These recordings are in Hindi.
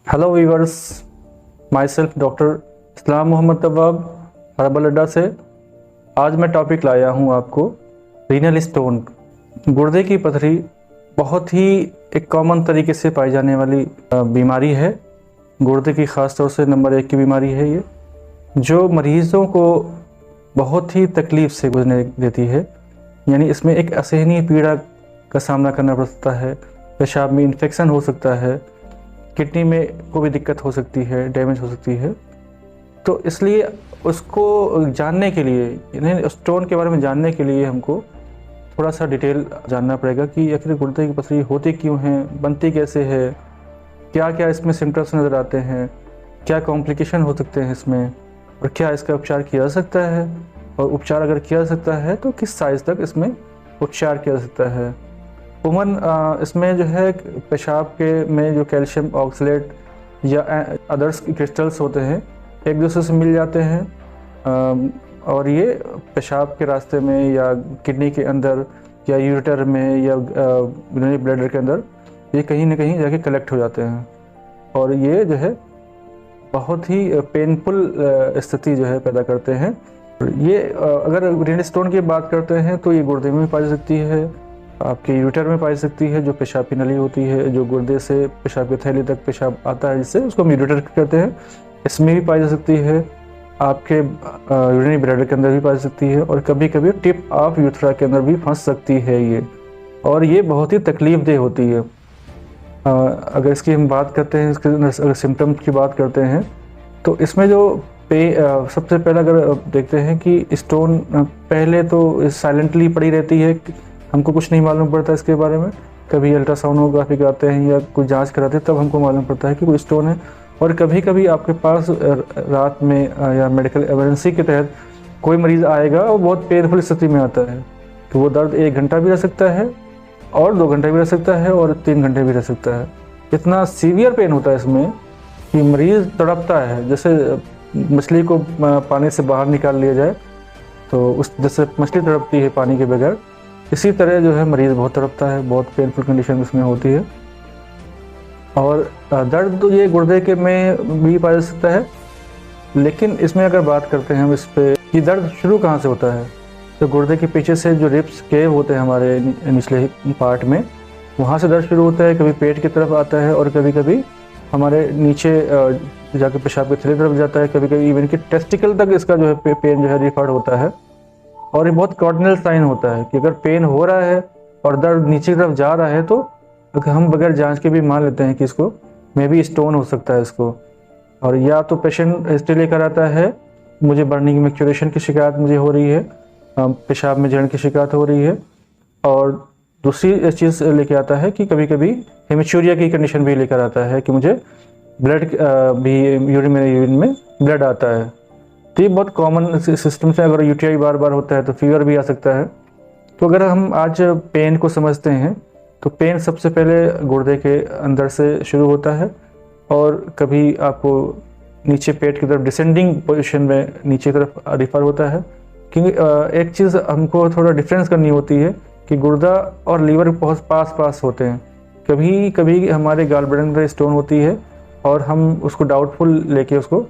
Hello viewers, myself doctor Islam Mohammad Tawab herbal Adda से। आज मैं टॉपिक लाया हूँ आपको रीनल स्टोन। गुर्दे की पथरी बहुत ही एक कॉमन तरीके से पाई जाने वाली बीमारी है। गुर्दे की ख़ास तौर से नंबर 1 की बीमारी है ये, जो मरीज़ों को बहुत ही तकलीफ़ से गुजरने देती है। यानी इसमें एक असहनीय पीड़ा का सामना करना पड़ सकता है, पेशाब में इन्फेक्शन हो सकता है, किडनी में को भी दिक्कत हो सकती है, डैमेज हो सकती है। तो इसलिए उसको जानने के लिए, यानी स्टोन के बारे में जानने के लिए हमको थोड़ा सा डिटेल जानना पड़ेगा कि आखिर गुर्दे की पथरी होती क्यों है, बनती कैसे है, क्या क्या इसमें सिम्टम्स नज़र आते हैं, क्या कॉम्प्लिकेशन हो सकते हैं इसमें, और क्या इसका उपचार किया जा सकता है, और उपचार अगर किया जा सकता है तो किस साइज़ तक इसमें उपचार किया जा सकता है। उमूमन इसमें जो है पेशाब के में जो कैल्शियम ऑक्सलेट या अदर्स क्रिस्टल्स होते हैं एक दूसरे से मिल जाते हैं, और ये पेशाब के रास्ते में या किडनी के अंदर या यूरेटर में या यूरिनरी ब्लैडर के अंदर ये कहीं ना कहीं जाके कलेक्ट हो जाते हैं, और ये जो है बहुत ही पेनफुल स्थिति जो है पैदा करते हैं। ये अगर रीनल स्टोन की बात करते हैं तो ये गुर्दे में भी पाई जा सकती है, आपके यूरेटर में पाई सकती है, जो पेशाब की नली होती है, जो गुर्दे से पेशाब की थैली तक पेशाब आता है जिससे उसको हम यूरेटर कहते हैं, इसमें भी पाई जा सकती है। आपके यूरिनरी ब्लैडर के अंदर भी पाई सकती है, और कभी कभी टिप ऑफ यूथरा के अंदर भी फंस सकती है ये, और ये बहुत ही तकलीफ देह होती है। अगर इसकी हम बात करते हैं, इसके अगर सिम्टम की बात करते हैं तो इसमें जो सबसे पहले अगर देखते हैं कि स्टोन पहले तो साइलेंटली पड़ी रहती है, हमको कुछ नहीं मालूम पड़ता इसके बारे में। कभी अल्ट्रासाउनोग्राफी कराते हैं या कुछ जांच कराते हैं तब हमको मालूम पड़ता है कि कोई स्टोन है, और कभी कभी आपके पास रात में या मेडिकल इमरजेंसी के तहत कोई मरीज़ आएगा और बहुत पेनफुल स्थिति में आता है, तो वो दर्द 1 घंटा भी रह सकता है, और 2 घंटे भी रह सकता है, और 3 घंटे भी रह सकता है। इतना सीवियर पेन होता है इसमें कि मरीज़ तड़पता है, जैसे मछली को पानी से बाहर निकाल लिया जाए तो उस जैसे मछली तड़पती है पानी के बगैर, इसी तरह जो है मरीज़ बहुत तड़पता है, बहुत पेनफुल कंडीशन इसमें होती है। और दर्द तो ये गुर्दे के में भी पाया जा सकता है, लेकिन इसमें अगर बात करते हैं हम इस पे कि दर्द शुरू कहाँ से होता है, तो गुर्दे के पीछे से जो रिब्स केव होते हैं हमारे निचले पार्ट में, वहाँ से दर्द शुरू होता है। कभी पेट की तरफ आता है, और कभी कभी हमारे नीचे जाके पेशाब की थैली तरफ जाता है, कभी कभी इवन कि टेस्टिकल तक इसका जो है पेन जो है रिफर्ड होता है। और ये बहुत कार्डिनल साइन होता है कि अगर पेन हो रहा है और दर्द नीचे की तरफ जा रहा है तो हम बगैर जांच के भी मान लेते हैं कि इसको मे बी स्टोन हो सकता है इसको। और या तो पेशेंट हिस्ट्री लेकर आता है, मुझे बर्निंग मैक्चुरेशन की शिकायत मुझे हो रही है, पेशाब में जलन की शिकायत हो रही है, और दूसरी चीज़ लेके आता है कि कभी कभी हेमिचूरिया की कंडीशन भी लेकर आता है कि मुझे ब्लड भी यूरिन में ब्लड आता है। तो ये बहुत कॉमन सिस्टम से, अगर यूटीआई बार बार होता है तो फीवर भी आ सकता है। तो अगर हम आज पेन को समझते हैं तो पेन सबसे पहले गुर्दे के अंदर से शुरू होता है, और कभी आपको नीचे पेट की तरफ डिसेंडिंग पोजीशन में नीचे की तरफ रिफर होता है। क्योंकि एक चीज़ हमको थोड़ा डिफरेंस करनी होती है कि गुर्दा और लीवर बहुत पास पास होते हैं। कभी कभी हमारे गॉल ब्लैडर में स्टोन होती है और हम उसको डाउटफुल लेके उसको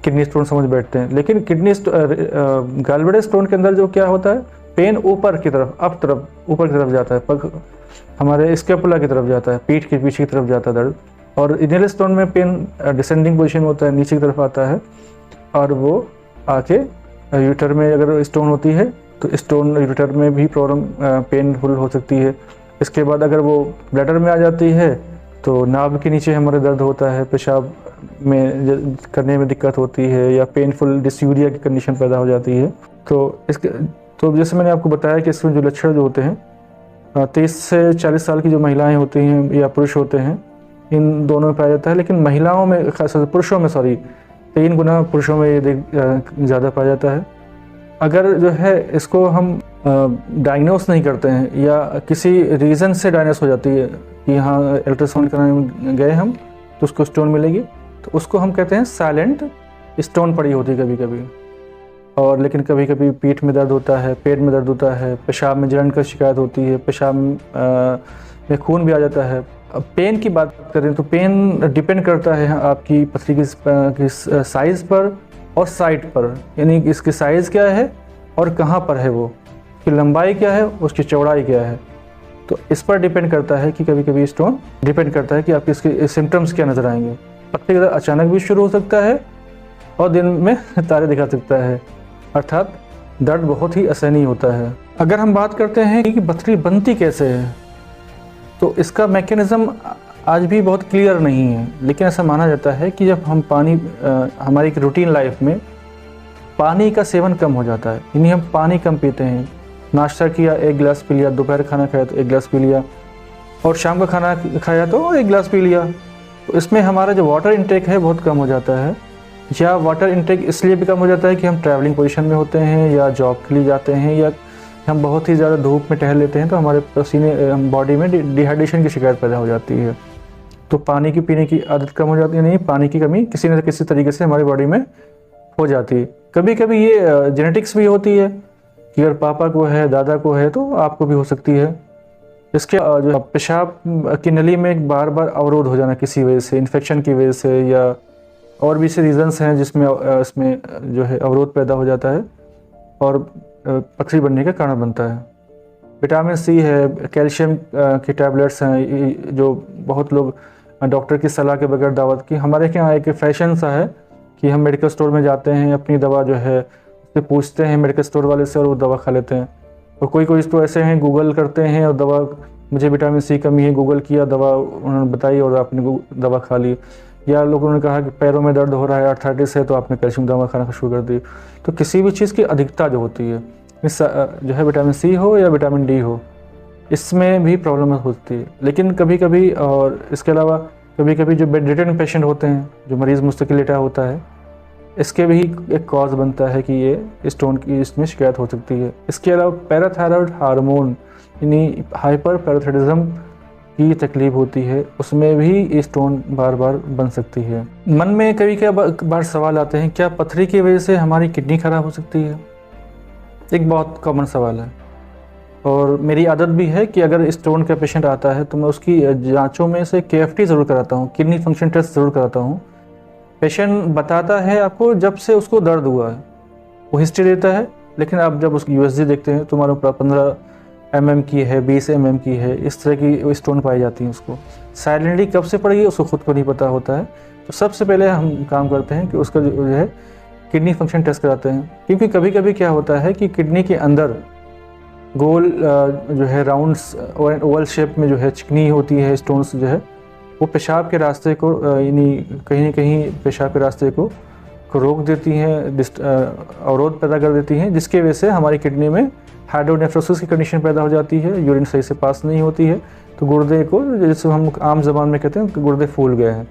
किडनी स्टोन समझ बैठते हैं, लेकिन गॉल ब्लैडर स्टोन के अंदर जो क्या होता है, पेन ऊपर की तरफ, ऊपर की तरफ जाता है, पग हमारे स्कैपुला की तरफ जाता है, पीठ के पीछे की तरफ जाता है दर्द। और रीनल स्टोन में पेन डिसेंडिंग पोजीशन होता है, नीचे की तरफ आता है, और वो आके यूरेटर में अगर स्टोन होती है तो स्टोन यूरेटर में भी प्रॉब्लम पेनफुल हो सकती है। इसके बाद अगर वो ब्लैडर में आ जाती है तो नाभ के नीचे हमारे दर्द होता है, पेशाब में करने में दिक्कत होती है, या पेनफुल डिस्यूरिया की कंडीशन पैदा हो जाती है। तो जैसे मैंने आपको बताया कि इसमें जो लक्षण जो होते हैं, 30 से 40 साल की जो महिलाएं होती हैं या पुरुष होते हैं, इन दोनों में पाया जाता है। लेकिन महिलाओं में, खासकर पुरुषों में 3 गुना पुरुषों में ये ज़्यादा पाया जाता है। अगर जो है इसको हम डायग्नोस नहीं करते हैं, या किसी रीज़न से डायग्नोस हो जाती है कि हाँ अल्ट्रासाउंड कराने गए हम तो उसको स्टोन मिलेगी, तो उसको हम कहते हैं साइलेंट स्टोन पड़ी होती है कभी कभी। और लेकिन कभी कभी पीठ में दर्द होता है, पेट में दर्द होता है, पेशाब में जलन की शिकायत होती है, पेशाब में खून भी आ जाता है, पेन की बात करें तो पेन डिपेंड करता है आपकी पथरी की साइज़ पर और साइट पर, यानी इसकी साइज़ क्या है और कहाँ पर है वो, उसकी लंबाई क्या है, उसकी चौड़ाई क्या है। तो इस पर डिपेंड करता है कि कभी कभी स्टोन डिपेंड करता है कि आपके इसके सिम्टम्स क्या नज़र आएंगे। पथरी का दर्द अचानक भी शुरू हो सकता है और दिन में तारे दिखा सकता है, अर्थात दर्द बहुत ही असहनीय होता है। अगर हम बात करते हैं कि पथरी बनती कैसे है, तो इसका मैकेनिज़्म आज भी बहुत क्लियर नहीं है, लेकिन ऐसा माना जाता है कि जब हम हमारी रूटीन लाइफ में पानी का सेवन कम हो जाता है, यानी हम पानी कम पीते हैं, नाश्ता किया 1 गिलास पी लिया, दोपहर खाना खाया तो 1 गिलास पी लिया और शाम का खाना खाया तो 1 गिलास पी लिया, तो इसमें हमारा जो वाटर इंटेक है बहुत कम हो जाता है। या वाटर इंटेक इसलिए भी कम हो जाता है कि हम ट्रैवलिंग पोजीशन में होते हैं या जॉब के लिए जाते हैं या हम बहुत ही ज़्यादा धूप में टहल लेते हैं, तो हमारे पसीने बॉडी में डिहाइड्रेशन की शिकायत पैदा हो जाती है। तो पानी की पीने की आदत कम हो जाती है, नहीं, पानी की कमी किसी न किसी तरीके से हमारी बॉडी में हो जाती है। कभी कभी ये जेनेटिक्स भी होती है कि अगर पापा को है, दादा को है, तो आपको भी हो सकती है। इसके जो पेशाब की नली में बार बार अवरोध हो जाना किसी वजह से, इन्फेक्शन की वजह से या और भी से रीज़न्स हैं जिसमें इसमें जो है अवरोध पैदा हो जाता है और पथरी बनने का कारण बनता है। विटामिन सी है, कैल्शियम की टैबलेट्स हैं, जो बहुत लोग डॉक्टर की सलाह के बगैर दावत की, हमारे यहाँ एक फैशन सा है कि हम मेडिकल स्टोर में जाते हैं, अपनी दवा जो है उससे पूछते हैं मेडिकल स्टोर वाले से और वो दवा खा लेते हैं। और कोई तो ऐसे हैं गूगल करते हैं और दवा, मुझे विटामिन सी कमी है, गूगल किया, दवा उन्होंने बताई और आपने दवा खा ली। या लोगों ने कहा कि पैरों में दर्द हो रहा है, आर्थराइटिस है, तो आपने कैल्शियम दवा खाना शुरू कर दी। तो किसी भी चीज़ की अधिकता जो होती है, इस जो है विटामिन सी हो या विटामिन डी हो, इसमें भी प्रॉब्लम होती है। लेकिन कभी कभी, और इसके अलावा कभी कभी जो बेड रिटन पेशेंट होते हैं, जो मरीज़ मुस्तकिल लेटा होता है, इसके भी एक कॉज बनता है कि ये स्टोन की इसमें शिकायत हो सकती है। इसके अलावा पैराथायरॉयड हार्मोन यानी हाइपर पैराथायरॉयडिज्म की तकलीफ होती है, उसमें भी स्टोन बार बार बन सकती है। मन में कभी बार सवाल आते हैं, क्या पथरी की वजह से हमारी किडनी खराब हो सकती है? एक बहुत कॉमन सवाल है और मेरी आदत भी है कि अगर स्टोन का पेशेंट आता है तो मैं उसकी जांचों में से KFT ज़रूर कराता हूँ, किडनी फंक्शन टेस्ट ज़रूर कराता हूँ। पेशेंट बताता है आपको जब से उसको दर्द हुआ है, वो हिस्ट्री देता है, लेकिन आप जब उसकी USG देखते हैं तो हमारे 15 mm की है, 20 mm की है, इस तरह की स्टोन पाई जाती हैं। उसको साइलेंटली कब से पड़ी है उसको खुद को नहीं पता होता है। तो सबसे पहले हम काम करते हैं कि उसका जो है किडनी फंक्शन टेस्ट कराते हैं, क्योंकि कभी कभी क्या होता है कि किडनी के अंदर गोल जो है राउंड्स और ओवल शेप में जो है चिकनी होती है स्टोन्स, जो है वो पेशाब के रास्ते को यानी कहीं न कहीं पेशाब के रास्ते को रोक देती हैं, अवरोध पैदा कर देती हैं, जिसकी वजह से हमारी किडनी में हाइड्रोनेफ्रोसिस की कंडीशन पैदा हो जाती है, यूरिन सही से पास नहीं होती है, तो गुर्दे को, जैसे हम आम ज़बान में कहते हैं कि गुर्दे फूल गए हैं,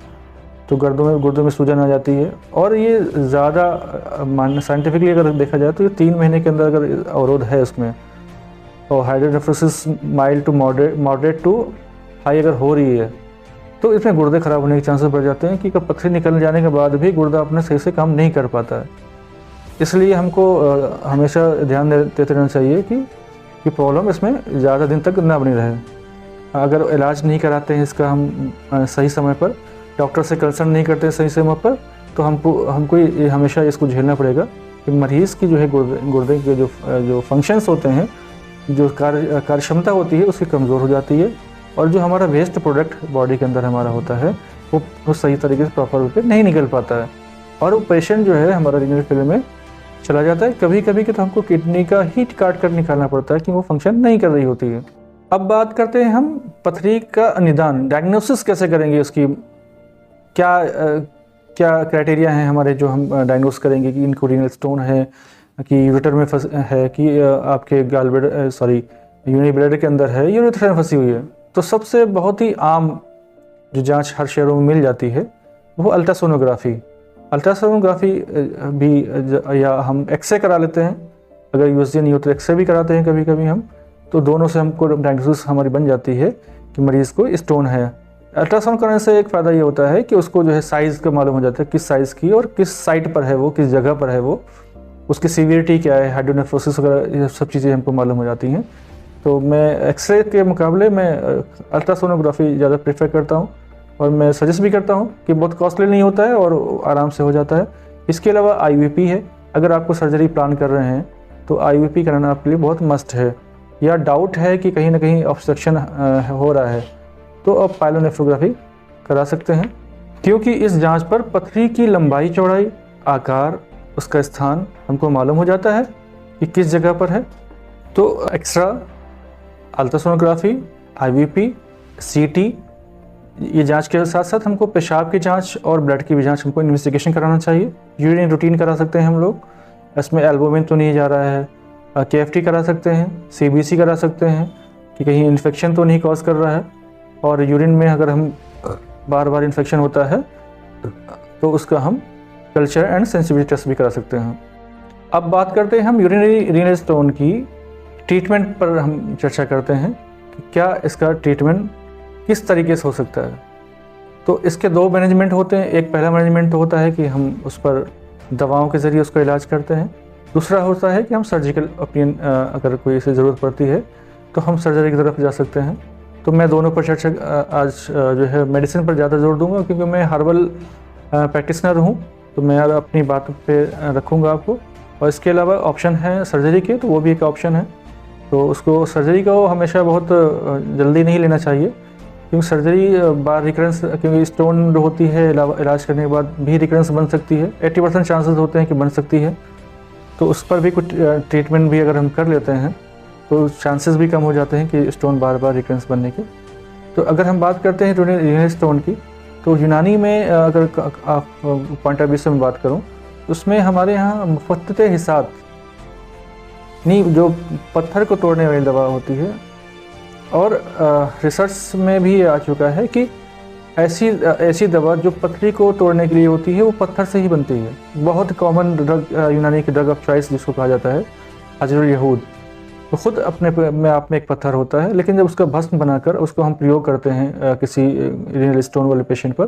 तो गुर्दों में सूजन आ जाती है। और ये ज़्यादा साइंटिफिकली अगर देखा जाए तो ये 3 महीने के अंदर अगर अवरोध है उसमें, और hydronephrosis mild to moderate to high अगर हो रही है, तो इसमें गुर्दे ख़राब होने के चांसेस बढ़ जाते हैं कि पथरी निकल जाने के बाद भी गुर्दा अपने सही से काम नहीं कर पाता है। इसलिए हमको हमेशा ध्यान देते रहना चाहिए कि प्रॉब्लम इसमें ज़्यादा दिन तक ना बनी रहे। अगर इलाज नहीं कराते हैं इसका हम सही समय पर, डॉक्टर से कंसल्ट नहीं करते सही समय पर, तो हमको हमेशा इसको झेलना पड़ेगा कि मरीज़ की जो है गुर्दे के जो फंक्शंस होते हैं, जो कार्य क्षमता होती है, उसकी कमज़ोर हो जाती है, और जो हमारा वेस्ट प्रोडक्ट बॉडी के अंदर हमारा होता है वो सही तरीके से प्रॉपर रूप से नहीं निकल पाता है, और वो पेशेंट जो है हमारा रीनल फेलियर में चला जाता है। कभी कभी कि तो हमको किडनी का हीट काट कर निकालना पड़ता है कि वो फंक्शन नहीं कर रही होती है। अब बात करते हैं हम पथरी का निदान, डायग्नोसिस कैसे करेंगे, उसकी क्या क्राइटेरिया हैं हमारे जो हम डायग्नोस करेंगे कि इनको रीनल स्टोन है, कि यूरेटर में है, कि आपके यूरिनरी ब्लैडर के अंदर है, यूरेथ्रा में फंसी हुई है। तो सबसे बहुत ही आम जो जांच हर शहरों में मिल जाती है वो अल्ट्रासोनोग्राफी भी, या हम एक्सरे करा लेते हैं, अगर USG नहीं हो तो एक्सरे भी कराते हैं कभी कभी हम, तो दोनों से हमको डायग्नोसिस हमारी बन जाती है कि मरीज़ को स्टोन है। अल्ट्रासाउंड कराने से एक फ़ायदा ये होता है कि उसको जो है साइज़ का मालूम हो जाता है, किस साइज़ की और किस साइट पर है वो, किस जगह पर है वो, उसकी सीवियरिटी क्या है, हाइड्रोनेफ्रोसिस वगैरह, ये सब चीज़ें हमको मालूम हो जाती हैं। तो मैं एक्सरे के मुकाबले मैं अल्ट्रासोनोग्राफी ज़्यादा प्रेफर करता हूँ और मैं सजेस्ट भी करता हूँ कि बहुत कॉस्टली नहीं होता है और आराम से हो जाता है। इसके अलावा IVP है, अगर आपको सर्जरी प्लान कर रहे हैं तो IVP कराना आपके लिए बहुत मस्ट है। या डाउट है कि कहीं ना कहीं ऑब्स्ट्रक्शन हो रहा है तो आप पाइलोनेफ्रोग्राफी करा सकते हैं, क्योंकि इस जांच पर पथरी की लंबाई चौड़ाई, आकार, उसका स्थान हमको मालूम हो जाता है कि किस जगह पर है। तो एक्सरा, अल्ट्रासोनोग्राफी, IVP, CT, ये जांच के साथ साथ हमको पेशाब की जांच और ब्लड की भी जांच, हमको इन्वेस्टिगेशन कराना चाहिए। यूरिन रूटीन करा सकते हैं हम लोग, इसमें एल्बुमिन तो नहीं जा रहा है। KFT करा सकते हैं, CBC करा सकते हैं कि कहीं इन्फेक्शन तो नहीं कॉज कर रहा है। और यूरिन में अगर हम बार बार इन्फेक्शन होता है तो उसका हम कल्चर एंड सेंसिटिविटी टेस्ट भी करा सकते हैं। अब बात करते हैं हम यूरिनरी रीनल स्टोन की ट्रीटमेंट पर हम चर्चा करते हैं कि क्या इसका ट्रीटमेंट किस तरीके से हो सकता है। तो इसके दो मैनेजमेंट होते हैं। एक पहला मैनेजमेंट तो होता है कि हम उस पर दवाओं के ज़रिए उसका इलाज करते हैं। दूसरा होता है कि हम सर्जिकल ओपिनियन, अगर कोई ऐसी ज़रूरत पड़ती है तो हम सर्जरी की तरफ जा सकते हैं। तो मैं दोनों पर चर्चा आज जो है मेडिसिन पर ज़्यादा जोर दूंगा, क्योंकि मैं हर्बल प्रैक्टिशनर हूँ, तो मैं अपनी बात पे रखूँगा आपको। और इसके अलावा ऑप्शन है सर्जरी के, तो वो भी एक ऑप्शन है। तो उसको सर्जरी का वो हमेशा बहुत जल्दी नहीं लेना चाहिए, क्योंकि सर्जरी बार रिकरेंस, क्योंकि स्टोन जो होती है इलाज करने के बाद भी रिकरेंस बन सकती है। 80% चांसेस होते हैं कि बन सकती है। तो उस पर भी कुछ ट्रीटमेंट भी अगर हम कर लेते हैं तो चांसेस भी कम हो जाते हैं कि स्टोन बार बार रिकरेंस बनने के। तो अगर हम बात करते हैं रीनल स्टोन की, तो यूनानी में अगर आप पॉइंट ऑफ व्यू से मैं बात करूं, तो उसमें हमारे यहाँ मुफत्तते हिसाब नहीं, जो पत्थर को तोड़ने वाली दवा होती है। और रिसर्च में भी आ चुका है कि ऐसी दवा जो पथरी को तोड़ने के लिए होती है वो पत्थर से ही बनती है। बहुत कॉमन ड्रग, यूनानी की ड्रग ऑफ चॉइस जिसको कहा जाता है, हजरुल यहूद, तो खुद अपने में आप में एक पत्थर होता है, लेकिन जब उसका भस्म बनाकर उसको हम प्रयोग करते हैं किसी रीनल स्टोन वाले पेशेंट पर,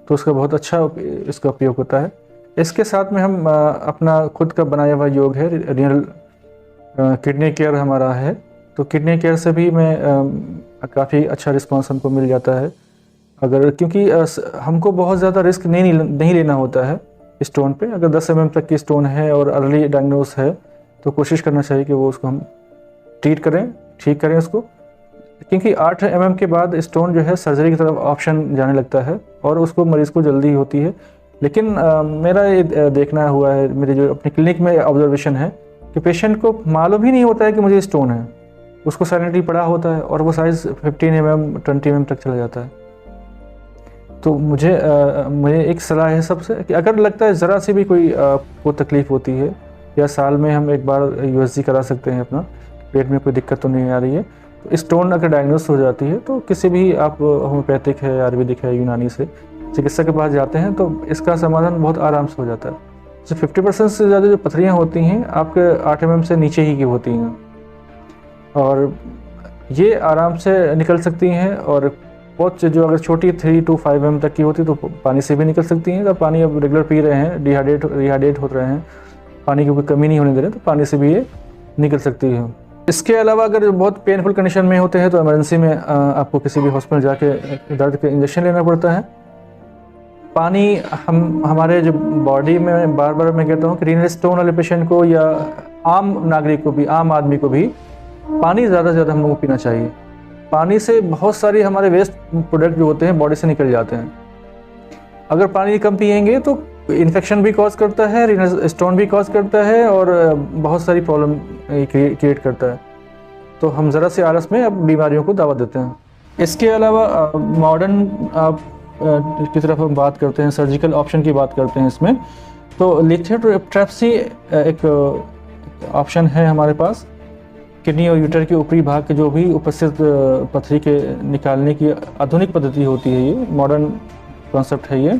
तो उसका बहुत अच्छा इसका उपयोग होता है। इसके साथ में हम अपना खुद का बनाया हुआ योग है रीनल किडनी केयर हमारा है। तो किडनी केयर से भी मैं काफ़ी अच्छा रिस्पांस हमको मिल जाता है, अगर क्योंकि हमको बहुत ज़्यादा रिस्क नहीं लेना होता है स्टोन पे। अगर 10 mm तक की स्टोन है और अर्ली डायग्नोस है तो कोशिश करना चाहिए कि वो उसको हम ठीक करें उसको, क्योंकि 8 mm के बाद स्टोन जो है सर्जरी की तरफ ऑप्शन जाने लगता है और उसको मरीज़ को जल्दी होती है। लेकिन मेरा ये देखना हुआ है, मेरे जो अपनी क्लिनिक में ऑब्जर्वेशन है कि पेशेंट को मालूम ही नहीं होता है कि मुझे स्टोन है, उसको साइलेंटली पड़ा होता है और वो साइज़ 15 mm 20 mm तक चला जाता है। तो मुझे एक सलाह है सबसे कि अगर लगता है ज़रा सी भी को तकलीफ़ होती है, या साल में हम एक बार USG करा सकते हैं, अपना पेट में कोई दिक्कत तो नहीं आ रही है, तो स्टोन अगर डायग्नोस हो जाती है तो किसी भी आप होम्योपैथिक है, आयुर्वेदिक है, यूनानी से चिकित्सक के पास जाते हैं तो इसका समाधान बहुत आराम से हो जाता है। तो 50% से ज़्यादा जो पथरियाँ होती हैं आपके 8 mm से नीचे ही की होती हैं और ये आराम से निकल सकती हैं। और बहुत जो अगर छोटी 3 to 5 mm तक की होती तो पानी से भी निकल सकती हैं। अगर पानी अब रेगुलर पी रहे हैं, डिहाइड्रेट हो रहे हैं, पानी की कोई कमी नहीं होने दे रहे, तो पानी से भी ये निकल सकती है। इसके अलावा अगर बहुत पेनफुल कंडीशन में होते हैं तो इमरजेंसी में आपको किसी भी हॉस्पिटल जाके दर्द के इंजेक्शन लेना पड़ता है। पानी हमारे जो बॉडी में, बार बार मैं कहता हूँ कि रीनल स्टोन वाले पेशेंट को या आम नागरिक को भी, आम आदमी को भी पानी ज़्यादा से ज़्यादा हम लोगों को पीना चाहिए। पानी से बहुत सारी हमारे वेस्ट प्रोडक्ट जो होते हैं बॉडी से निकल जाते हैं। अगर पानी कम पिएंगे तो इन्फेक्शन भी कॉज करता है, रीनल स्टोन भी कॉज करता है और बहुत सारी प्रॉब्लम क्रिएट करता है। तो हम ज़रा से आलस में अब बीमारियों को दावा देते हैं। इसके अलावा मॉडर्न की तरफ हम बात करते हैं, सर्जिकल ऑप्शन की बात करते हैं इसमें, तो लिथोट्रिप्सी एक ऑप्शन है हमारे पास। किडनी और यूटर के ऊपरी भाग के जो भी उपस्थित पथरी के निकालने की आधुनिक पद्धति होती है, ये मॉडर्न कॉन्सेप्ट है ये।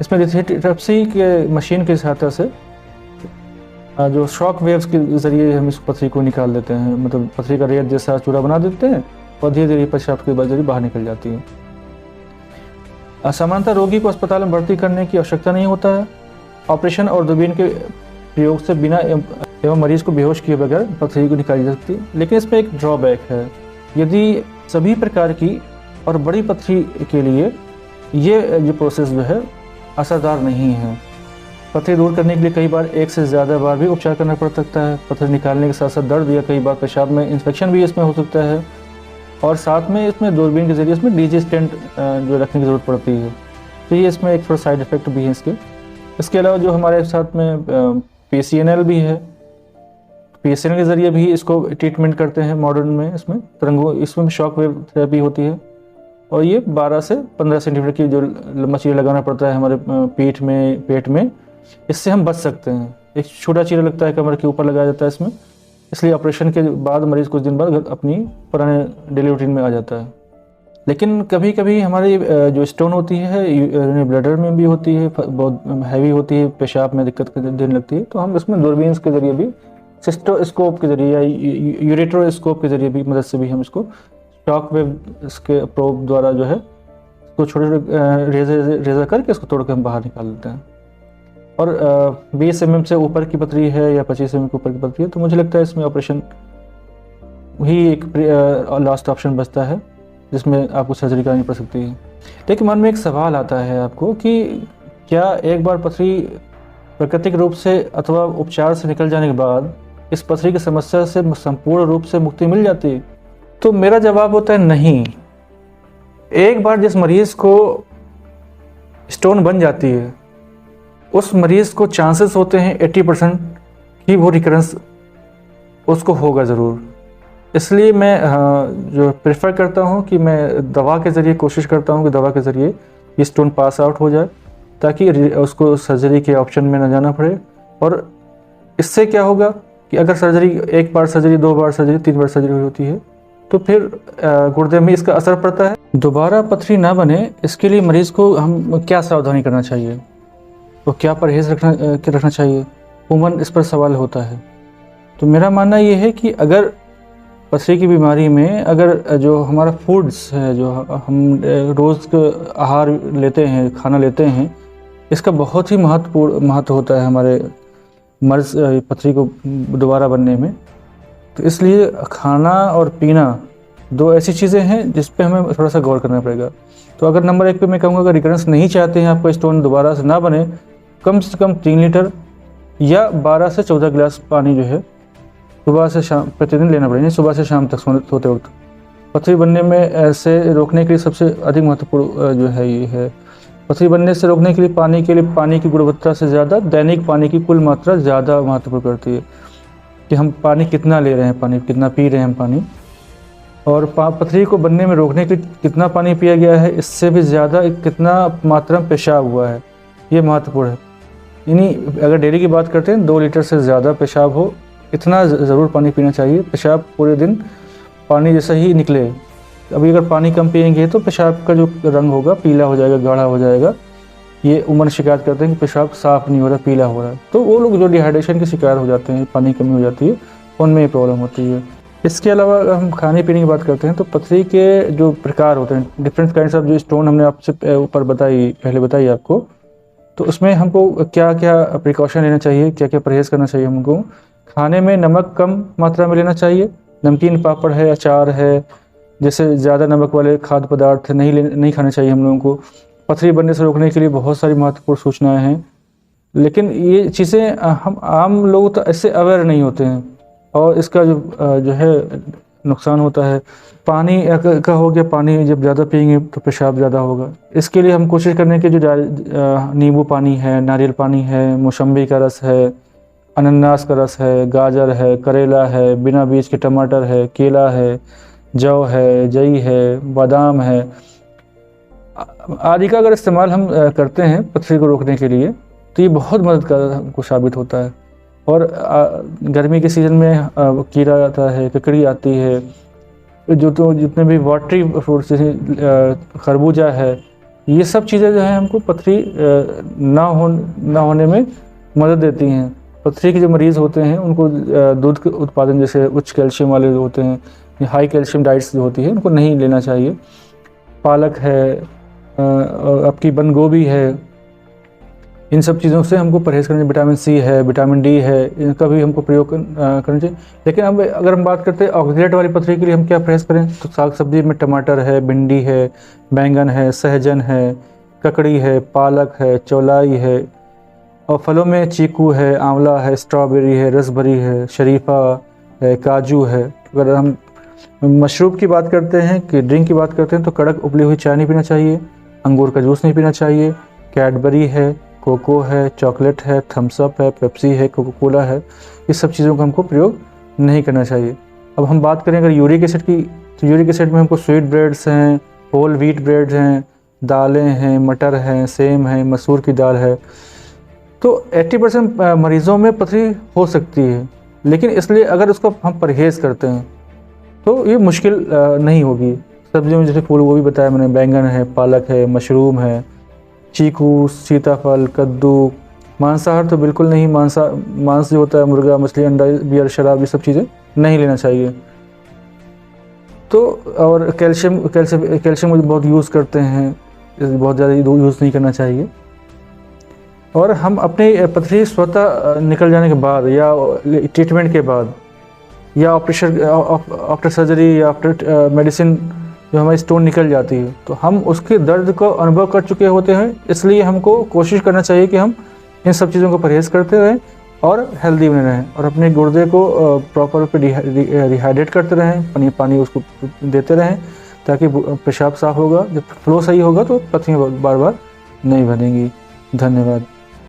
इसमें लिथोट्रिप्सी के मशीन की सहायता से जो शॉक वेव्स के ज़रिए हम इस पथरी को निकाल देते हैं, मतलब पथरी का रेत जैसा चूड़ा बना देते हैं और धीरे धीरे पेशाब के जरिए बाहर निकल जाती है। सामान्यतः रोगी को अस्पताल में भर्ती करने की आवश्यकता नहीं होता है। ऑपरेशन और दूरबीन के प्रयोग से बिना एवं मरीज़ को बेहोश किए बगैर पथरी को निकाली जा सकती है। लेकिन इसमें एक ड्रॉबैक है, यदि सभी प्रकार की और बड़ी पथरी के लिए ये प्रोसेस जो है असरदार नहीं है। पथरी दूर करने के लिए कई बार एक से ज़्यादा बार भी उपचार करना पड़ सकता है। पथरी निकालने के साथ साथ दर्द या कई बार पेशाब में इन्फेक्शन भी इसमें हो सकता है, और साथ में इसमें दूरबीन के ज़रिए इसमें डीजी स्टेंट जो रखने की ज़रूरत पड़ती है। तो ये इसमें एक थोड़ा साइड इफ़ेक्ट भी है इसके अलावा जो हमारे साथ में PCNL भी है, PCNL के ज़रिए भी इसको ट्रीटमेंट करते हैं मॉडर्न में। इसमें शॉक वेव थेरेपी होती है, और ये 12 से 15 सेंटीमीटर की जो लंबा चीरा लगाना पड़ता है हमारे पीठ में, पेट में। इससे हम बच सकते हैं। एक छोटा चीरा लगता है, कमर के ऊपर लगाया जाता है इसमें, इसलिए ऑपरेशन के बाद मरीज़ कुछ दिन बाद अपनी पुराने डेली रूटीन में आ जाता है। लेकिन कभी कभी हमारी जो स्टोन होती है ब्लडर में भी होती है, बहुत हैवी होती है, पेशाब में दिक्कत देने लगती है, तो हम इसमें दूरबीन के ज़रिए भी, सिस्टोस्कोप के ज़रिए या यूरेट्रोस्कोप के ज़रिए भी मदद से भी हम इसको शॉक वेव इसके प्रोब द्वारा जो है तो छोटे छोटे रेज़र करके इसको तोड़ के हम बाहर निकाल लेते हैं। और 20 mm से ऊपर की पथरी है या 25 mm के ऊपर की पथरी है, तो मुझे लगता है इसमें ऑपरेशन ही एक लास्ट ऑप्शन बचता है, जिसमें आपको सर्जरी करानी पड़ सकती है। लेकिन मन में एक सवाल आता है आपको कि क्या एक बार पथरी प्राकृतिक रूप से अथवा उपचार से निकल जाने के बाद इस पथरी की समस्या से संपूर्ण रूप से मुक्ति मिल जाती है? तो मेरा जवाब होता है नहीं। एक बार जिस मरीज़ को स्टोन बन जाती है, उस मरीज़ को चांसेस होते हैं 80% कि वो रिकरेंस उसको होगा ज़रूर। इसलिए मैं जो प्रेफर करता हूँ कि मैं दवा के ज़रिए कोशिश करता हूँ कि दवा के ज़रिए ये स्टोन पास आउट हो जाए, ताकि उसको सर्जरी के ऑप्शन में न जाना पड़े। और इससे क्या होगा कि अगर सर्जरी, एक बार सर्जरी, 2 बार सर्जरी, 3 बार सर्जरी होती है, तो फिर गुर्दे में इसका असर पड़ता है। दोबारा पथरी ना बने, इसके लिए मरीज़ को हम क्या सावधानी करना चाहिए, तो क्या परहेज़ रखना चाहिए, उमूमन इस पर सवाल होता है। तो मेरा मानना ये है कि अगर पथरी की बीमारी में अगर जो हमारा फूड्स है, जो हम रोज़ का आहार लेते हैं, खाना लेते हैं, इसका बहुत ही महत्व होता है हमारे मर्ज़ पथरी को दोबारा बनने में। तो इसलिए खाना और पीना 2 ऐसी चीज़ें हैं जिस पे हमें थोड़ा सा गौर करना पड़ेगा। तो अगर नंबर 1 पे मैं कहूँगा, अगर रिकरेंस नहीं चाहते हैं, आपको स्टोन दोबारा से ना बने, कम से कम 3 लीटर या 12 से 14 गिलास पानी जो है सुबह से शाम प्रतिदिन लेना पड़ेगा, सुबह से शाम तक सोते वक्त। पथरी बनने में ऐसे रोकने के लिए सबसे अधिक महत्वपूर्ण जो है ये है, पथरी बनने से रोकने के लिए पानी की गुणवत्ता से ज़्यादा दैनिक पानी की कुल मात्रा ज़्यादा महत्वपूर्ण करती है, कि हम पानी कितना ले रहे हैं, पानी कितना पी रहे हैं पानी। और पथरी को बनने में रोकने के लिए कितना पानी पिया गया है, इससे भी ज़्यादा कितना मात्रा में पेशाब हुआ है, ये महत्वपूर्ण है। यानी अगर डेली की बात करते हैं, 2 लीटर से ज़्यादा पेशाब हो, इतना ज़रूर पानी पीना चाहिए। पेशाब पूरे दिन पानी जैसा ही निकले। अभी अगर पानी कम पिएंगे तो पेशाब का जो रंग होगा पीला हो जाएगा, गाढ़ा हो जाएगा। ये उमर शिकायत करते हैं कि पेशाब साफ़ नहीं हो रहा, पीला हो रहा है। तो वो लोग जो डिहाइड्रेशन की शिकार हो जाते हैं, पानी कमी हो जाती है, उनमें ये प्रॉब्लम होती है। इसके अलावा अगर हम खाने पीने की बात करते हैं, तो पथरी के जो प्रकार होते हैं, डिफरेंट काइंड्स ऑफ जो स्टोन हमने आपसे ऊपर पहले बताई आपको, तो उसमें हमको क्या क्या प्रिकॉशन लेना चाहिए, क्या क्या परहेज़ करना चाहिए हमको। खाने में नमक कम मात्रा में लेना चाहिए। नमकीन पापड़ है, अचार है, जैसे ज़्यादा नमक वाले खाद्य पदार्थ नहीं खाने चाहिए हम लोगों को। पथरी बनने से रोकने के लिए बहुत सारी महत्वपूर्ण सूचनाएं हैं, लेकिन ये चीज़ें हम आम लोग तो ऐसे अवेयर नहीं होते हैं, और इसका जो है नुकसान होता है। पानी का हो गया, पानी जब ज़्यादा पिएंगे तो पेशाब ज़्यादा होगा। इसके लिए हम कोशिश करने के जो नींबू पानी है, नारियल पानी है, मौसम्बी का रस है, अनानास का रस है, गाजर है, करेला है, बिना बीज के टमाटर है, केला है, जौ है, जई है, बादाम है आदि का अगर इस्तेमाल हम करते हैं पथरी को रोकने के लिए, तो ये बहुत मददगार हमको साबित होता है। और गर्मी के सीज़न में कीड़ा आता है, ककड़ी आती है, जितने भी वाटरी फ्रूट्स जैसे खरबूजा है, ये सब चीज़ें जो है हमको पथरी ना होने में मदद देती हैं। पथरी के जो मरीज़ होते हैं उनको दूध के उत्पादन जैसे उच्च कैल्शियम वाले जो होते हैं, हाई कैल्शियम डाइट्स जो होती है, उनको नहीं लेना चाहिए। पालक है, आपकी बंद गोभी है, इन सब चीज़ों से हमको परहेज़ करना चाहिए। विटामिन सी है, विटामिन डी है, इनका भी हमको प्रयोग करना चाहिए। लेकिन अब अगर हम बात करते हैं ऑक्सीडेट वाली पथरी के लिए हम क्या परहेज़ करें, तो साग सब्जी में टमाटर है, भिंडी है, बैंगन है, सहजन है, ककड़ी है, पालक है, चौलाई है, और फलों में चीकू है, आंवला है, स्ट्रॉबेरी है, रसभरी है, शरीफा है, काजू है। अगर हम मशरूब की बात करते हैं कि ड्रिंक की बात करते हैं तो कड़क उबली हुई चाय नहीं पीना चाहिए, अंगूर का जूस नहीं पीना चाहिए, कैडबरी है, कोको है, चॉकलेट है, थम्स अप है, पेप्सी है, कोको कोला है, इस सब चीज़ों का हमको प्रयोग नहीं करना चाहिए। अब हम बात करें अगर यूरिक एसिड की, तो यूरिक एसिड में हमको स्वीट ब्रेड्स हैं, होल व्हीट ब्रेड्स हैं, दालें हैं, मटर हैं, सेम है, मसूर की दाल है। तो 80% मरीज़ों में पथरी हो सकती है, लेकिन इसलिए अगर उसको हम परहेज़ करते हैं तो ये मुश्किल नहीं होगी। सब्जियों में जैसे फूल गोभी बताया मैंने, बैंगन है, पालक है, मशरूम है, चीकू, सीताफल, कद्दू। मांसाहार तो बिल्कुल नहीं, मांस जो होता है मुर्गा, मछली, अंडा, बियर, शराब, ये सब चीज़ें नहीं लेना चाहिए। तो और कैल्शियम बहुत यूज़ करते हैं, बहुत ज़्यादा यूज़ नहीं करना चाहिए। और हम अपनी पथरी स्वतः निकल जाने के बाद या ट्रीटमेंट के बाद या आफ्टर सर्जरी या आफ्टर मेडिसिन जो हमारी स्टोन निकल जाती है तो हम उसके दर्द को अनुभव कर चुके होते हैं, इसलिए हमको कोशिश करना चाहिए कि हम इन सब चीज़ों को परहेज़ करते रहें और हेल्दी बने रहें और अपने गुर्दे को प्रॉपर पे रिहाइड्रेट करते रहें, पानी उसको देते रहें ताकि पेशाब साफ़ होगा। जब फ्लो सही होगा तो पथरियाँ बार बार नहीं बनेंगी। धन्यवाद।